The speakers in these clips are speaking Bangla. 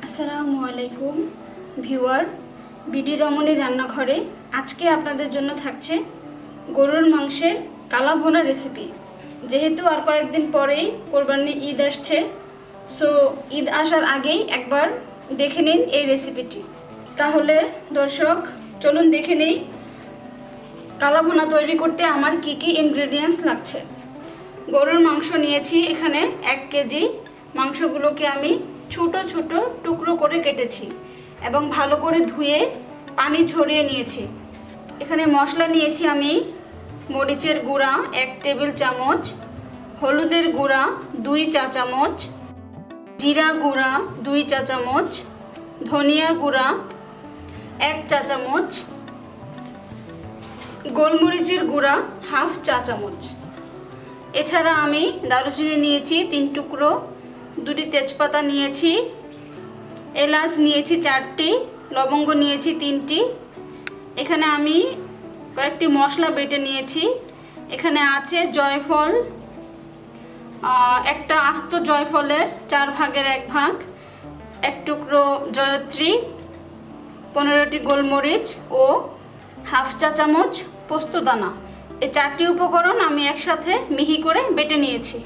আসসালামু আলাইকুম ভিউয়ার, বিডি রমণী রান্নাঘরে আজকে আপনাদের জন্য থাকছে গরুর মাংসের কালা ভুনা রেসিপি। যেহেতু আর কয়েকদিন পরেই কোরবানি ঈদ আসছে, সো ঈদ আসার আগেই একবার দেখে নিন এই রেসিপিটি। তাহলে দর্শক চলুন দেখে নেই কালা ভুনা তৈরি করতে আমার কি কি ইনগ্রেডিয়েন্টস লাগছে। গরুর মাংস নিয়েছি এখানে 1 কেজি। মাংসগুলোকে আমি ছোট ছোট টুকরো করে কেটেছি এবং ভালো করে ধুয়ে পানি ঝরিয়ে নিয়েছি। এখানে মশলা নিয়েছি আমি মরিচের গুঁড়া 1 টেবিল চামচ, হলুদের গুঁড়া 2 চা চামচ, জিরা গুঁড়া 2 চা চামচ, ধনিয়া গুঁড়া 1 চা চামচ, গোলমরিচের গুঁড়া 1/2 চা চামচ। এছাড়া আমি দারুচিনি নিয়েছি 3 টুকরো, 2টি তেজপাতা নিয়েছি, এলাচ নিয়েছি 4টি, লবঙ্গ নিয়েছি 3টি। এখানে আমি কয়েকটি মশলা বেটে নিয়েছি। এখানে আছে জয়ফল, একটা আস্ত জয়ফলের 4 ভাগের 1 ভাগ, 1 টুকরো জয়ত্রী, 15টি গোলমরিচ ও 1/2 চা চামচ পোস্তদানা। এই 4টি উপকরণ আমি একসাথে মিহি করে বেটে নিয়েছি।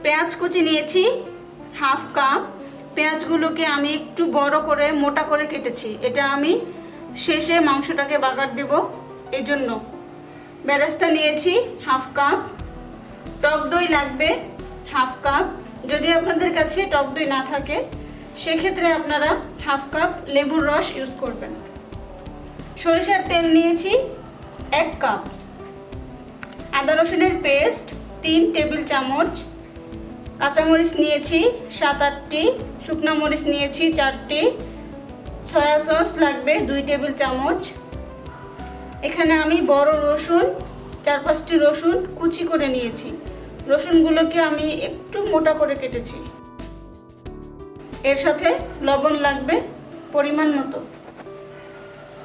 পেঁয়াজ কুচি নিয়েছি 1/2 কাপ। পেঁয়াজগুলোকে আমি একটু বড় করে মোটা করে কেটেছি, এটা আমি শেষে মাংসটাকে বাগার দেব এই জন্য। বেরেস্তা নিয়েছি 1/2 কাপ। টক দই লাগবে 1/2 কাপ। যদি আপনাদের কাছে টক দই না থাকে সেক্ষেত্রে আপনারা 1/2 কাপ লেবুর রস ইউজ করবেন। সরিষার তেল নিয়েছি 1 কাপ। আদা রসুনের পেস্ট 3 টেবিল চামচ। কাঁচামরিচ নিয়েছি 7-8টি, শুকনো মরিচ নিয়েছি 4টি, সয়া সস লাগবে 2 টেবিল চামচ। এখানে আমি বড় রসুন 4-5টি রসুন কুচি করে নিয়েছি। রসুনগুলোকে আমি একটু মোটা করে কেটেছি। এর সাথে লবণ লাগবে পরিমাণ মতো।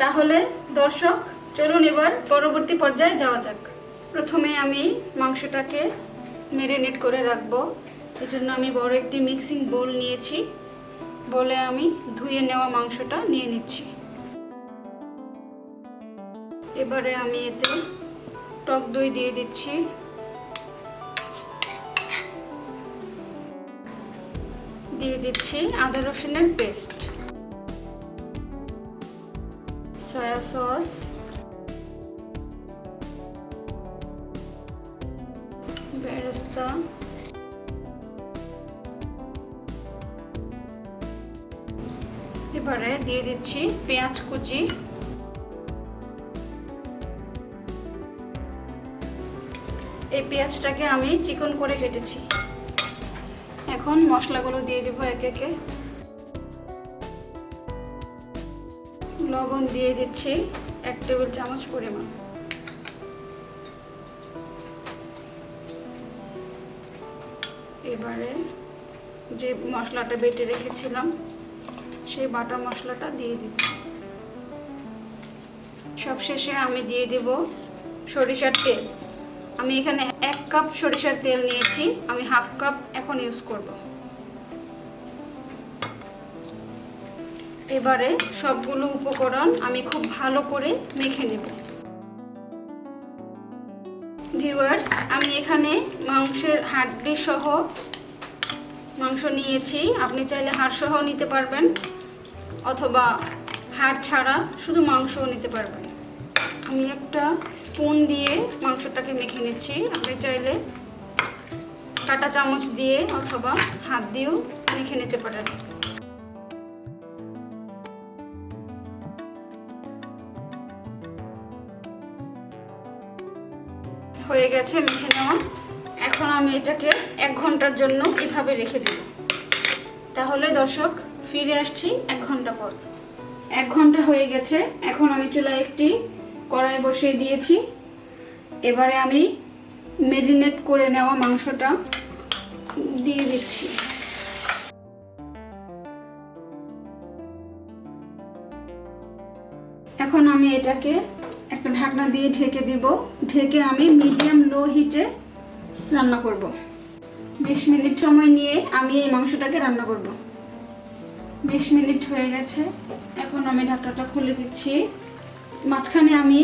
তাহলে দর্শক চলুন এবার পরবর্তী পর্যায়ে যাওয়া যাক। প্রথমে আমি মাংসটাকে ম্যারিনেট করে রাখবো। এই জন্য আমি বড় একটি মিক্সিং বোল নিয়েছি। বলে আমি ধুয়ে নেওয়া মাংসটা নিয়ে নিচ্ছি। এবারে আমি এতে টক দই দিয়ে দিচ্ছি। দিয়ে দিচ্ছি আদা রসুনের পেস্ট, সয়া সস, বেরেস্তা, এবারে দিয়ে দিচ্ছি পেঁয়াজ কুচি। এই পেঁয়াজটাকে আমি চিকন করে কেটেছি। এখন মশলাগুলো দিয়ে দেব একে একে। লবণ দিয়ে দিচ্ছি 1 টেবিল চামচ পরিমাণ। এবারে যে মশলাটা বেটে রেখেছিলাম সেই বাটা মশলাটা দিয়ে দিচ্ছি। সবশেষে আমি দিয়ে দেব সরিষার তেল। আমি এখানে 1 কাপ সরিষার তেল নিয়েছি, আমি 1/2 কাপ এখন ইউজ করব। এবারে সবগুলো উপকরণ আমি খুব ভালো করে মেখে নেব। ভিউয়ার্স, আমি এখানে মাংসের হাড্ডি সহ মাংস নিয়েছি। আপনি চাইলে হাড় সহ নিতে পারবেন অথবা হাড় ছাড়া শুধু মাংসও নিতে পারবেন। আমি একটা স্পুন দিয়ে মাংসটাকে মেখে নিচ্ছি। আপনি চাইলে কাঁটা চামচ দিয়ে অথবা হাত দিয়েও মেখে নিতে পারেন। হয়ে গেছে মেখে নেওয়া। এখন আমি এটাকে 1 ঘন্টার জন্য এভাবে রেখে দেব। তাহলে দর্শক ফিরে আসছি 1 ঘন্টা পর। 1 ঘন্টা হয়ে গেছে। এখন আমি চুলায় একটি কড়াই বসিয়ে দিয়েছি। এবারে আমি ম্যারিনেট করে নেওয়া মাংসটা দিয়ে দিচ্ছি। এখন আমি এটাকে একটা ঢাকনা দিয়ে ঢেকে দিব। ঢেকে আমি মিডিয়াম লো হিটে রান্না করব। 20 মিনিট সময় নিয়ে আমি এই মাংসটাকে রান্না করব। 20 মিনিট হয়ে গেছে। এখন আমি ঢাকনাটা খুলে দিচ্ছি। মাঝখানে আমি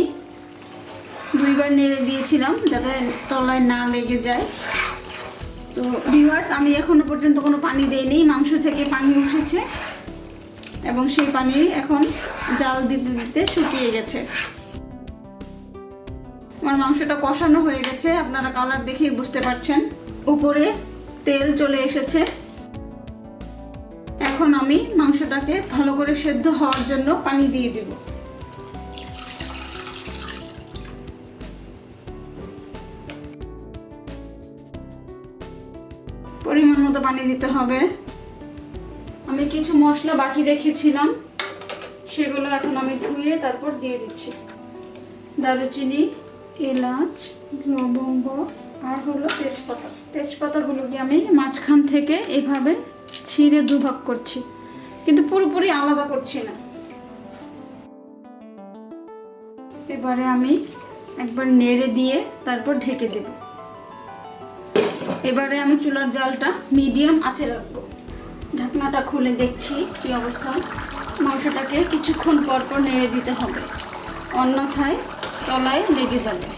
2বার নেড়ে দিয়েছিলাম যাতে তলায় না লেগে যায়। তো ভিউয়ার্স, আমি এখনো পর্যন্ত কোনো পানি দেইনি। মাংস থেকে পানি উঠেছে এবং সেই পানি এখন জাল দিতে দিতে শুকিয়ে গেছে। আমার মাংসটা কষানো হয়ে গেছে, আপনারা কালার দেখেই বুঝতে পারছেন। উপরে তেল চলে এসেছে। এখন আমি মাংসটাকে ভালো করে সেদ্ধ হওয়ার জন্য পানি দিয়ে দেব। পরিমাণ মতো পানি দিতে হবে। আমি কিছু মশলা বাকি রেখেছিলাম, সেগুলো এখন আমি ধুয়ে তারপর দিয়ে দিচ্ছি। দারুচিনি, এলাচ, লবঙ্গ আর হলো তেজপাতা। তেজপাতাগুলোকে আমি মাঝখান থেকে এইভাবে ছিঁড়ে দুভাগ করছি, কিন্তু পুরোপুরি আলাদা করছি না। এবারে আমি একবার নেড়ে দিয়ে তারপর ঢেকে দেব। এবারে আমি চুলার জালটা মিডিয়াম আঁচে রাখবো। ঢাকনাটা খুলে দেখছি কি অবস্থা। মাংসটাকে কিছুক্ষণ পর পর নেড়ে দিতে হবে, অন্যথায় তলায় লেগে যাবে।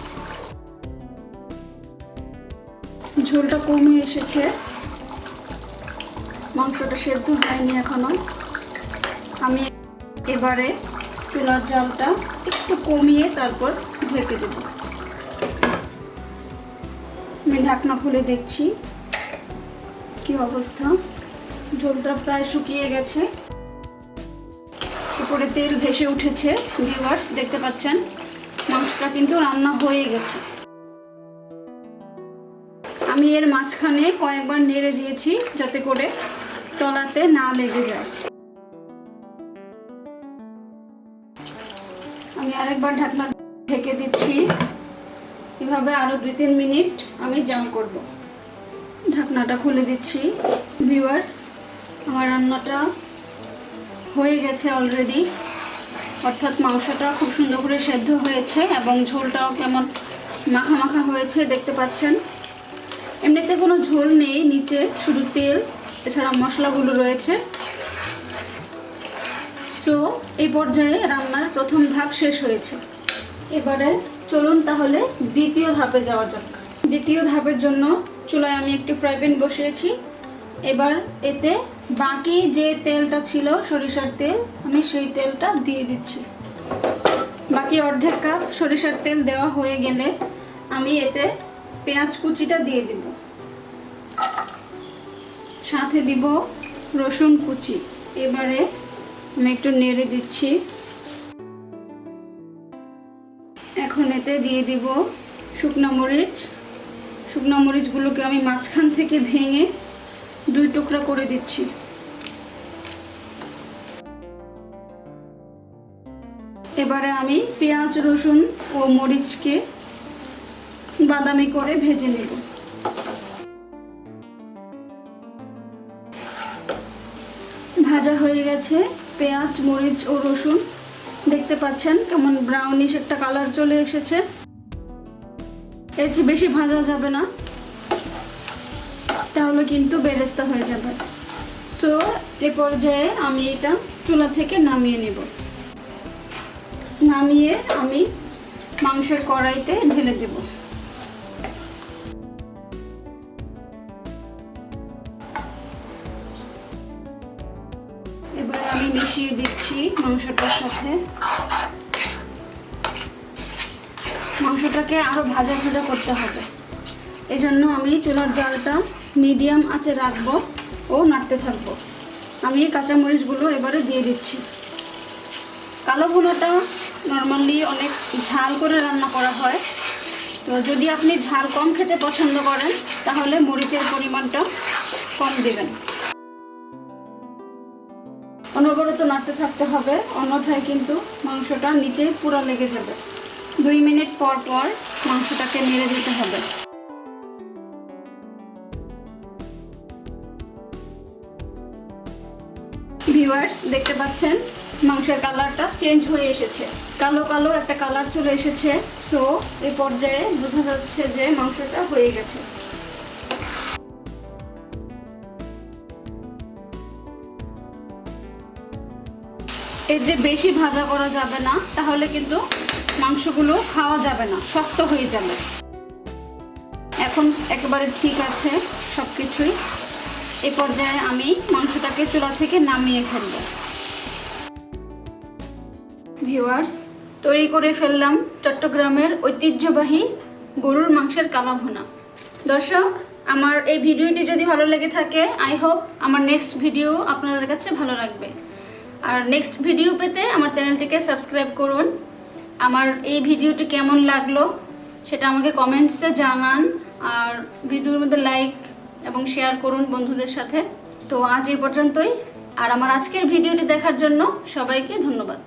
ঝোলটা কমে এসেছে, মাংসটা সেদ্ধ হয়নি এখনো। আমি এবারে চুলার জালটা একটু কমিয়ে তারপর ঢেকে দেব। আমি ঢাকনা খুলে দেখছি কি অবস্থা। ঝোলটা প্রায় শুকিয়ে গেছে, উপরে তেল ভেসে উঠেছে। ভিউয়ার্স, দেখতে পাচ্ছেন মাংসটা কিন্তু রান্না হয়ে গেছে। আমি এর মাঝখানে কয়েকবার নেড়ে দিয়েছি যাতে করে তলাতে না লেগে যায়। আমি আরেকবার ঢাকনা ঢেকে দিচ্ছি। এভাবে আরো 2-3 মিনিট আমি জাল করব। ঢাকনাটা খুলে দিচ্ছি। ভিউয়ার্স, আমার রান্নাটা হয়ে গেছে অলরেডি, অর্থাৎ মাংসটা খুব সুন্দর করে সেদ্ধ হয়েছে এবং ঝোলটাও কেমন মাখা মাখা হয়েছে দেখতে পাচ্ছেন। এমনিতে কোনো ঝোল নেই, নিচে শুধু তেল, এছাড়া মশলাগুলো রয়েছে। সো এই পর্যায়ে রান্নার প্রথম ধাপ শেষ হয়েছে। এবারে চলুন তাহলে দ্বিতীয় ধাপে যাওয়া যাক। দ্বিতীয় ধাপের জন্য চুলায় আমি একটি ফ্রাই প্যান বসিয়েছি। এবার এতে বাকি যে তেলটা ছিল সরিষার তেল, আমি সেই তেলটা দিয়ে দিচ্ছি। বাকি অর্ধেক কাপ সরিষার তেল দেওয়া হয়ে গেলে আমি এতে পেঁয়াজ কুচিটা দিয়ে দিব, সাথে দিব রসুন কুচি। এবারে আমি একটু নেড়ে দিচ্ছি। এখন এতে দিয়ে দিব শুকনো মরিচ। শুকনো মরিচগুলোকে আমি মাঝখান থেকে ভেঙে 2 টুকরা করে দিচ্ছি। এবারে আমি পেঁয়াজ, রসুন ও মরিচকে বাদামি করে ভেজে নেব। ভাজা হয়ে গেছে পেঁয়াজ, মরিচ ও রসুন। দেখতে পাচ্ছেন কেমন ব্রাউনিশ একটা কালার চলে এসেছে। এর চেয়ে বেশি ভাজা যাবে না, তাহলে কিন্তু বেরেস্তা হয়ে যাবে। সো এ পর্যায়ে আমি এটা চুলা থেকে নামিয়ে নেব। নামিয়ে আমি মাংসের কড়াইতে ঢেলে দেব। এবার আমি মিশিয়ে দিচ্ছি মাংসটার সাথে। মাংসটাকে আরো ভাজা ভাজা করতে হবে, এজন্য আমি চুলার জালটা মিডিয়াম আঁচে রাখবো ও নাড়তে থাকবো। আমি কাঁচামরিচগুলো এবারে দিয়ে দিচ্ছি। কালো ভুনাটা নর্মালি অনেক ঝাল করে রান্না করা হয়, তো যদি আপনি ঝাল কম খেতে পছন্দ করেন তাহলে মরিচের পরিমাণটা কম দেবেন। অনবরত নাড়তে থাকতে হবে, অন্যথায় কিন্তু মাংসটা নিচে পুরো লেগে যাবে। 2 মিনিট পর পর মাংসটাকে নেড়ে দিতে হবে। ভিউয়ার্স, দেখতে পাচ্ছেন মাংসের কালারটা চেঞ্জ হয়ে এসেছে, কালো কালো একটা কালার চলে এসেছে। সো এই পর্যায়ে বোঝা যাচ্ছে যে মাংসটা হয়ে গেছে। এর যে বেশি ভাজা করা যাবে না, তাহলে কিন্তু মাংসগুলো খাওয়া যাবে না, শক্ত হয়ে যাবে। এখন একেবারে ঠিক আছে সব কিছুই। এই পর্যায়ে আমি মাংসটাকে চুলা থেকে নামিয়ে ফেলব। ভিউয়ার্স, তৈরি করে ফেললাম চট্টগ্রামের ঐতিহ্যবাহী গরুর মাংসের কালা ভুনা। দর্শক, আমার এই ভিডিওটি যদি ভালো লেগে থাকে, আই হোপ আমার নেক্সট ভিডিও আপনাদের কাছে ভালো লাগবে। আর নেক্সট ভিডিও পেতে আমার চ্যানেলটিকে সাবস্ক্রাইব করুন। আমার এই ভিডিওটি কেমন লাগলো সেটা আমাকে কমেন্টসে জানান, আর ভিডিওর মধ্যে লাইক এবং শেয়ার করুন বন্ধুদের সাথে। তো আজ এই পর্যন্তই। আর আমার আজকের ভিডিওটি দেখার জন্য সবাইকে ধন্যবাদ।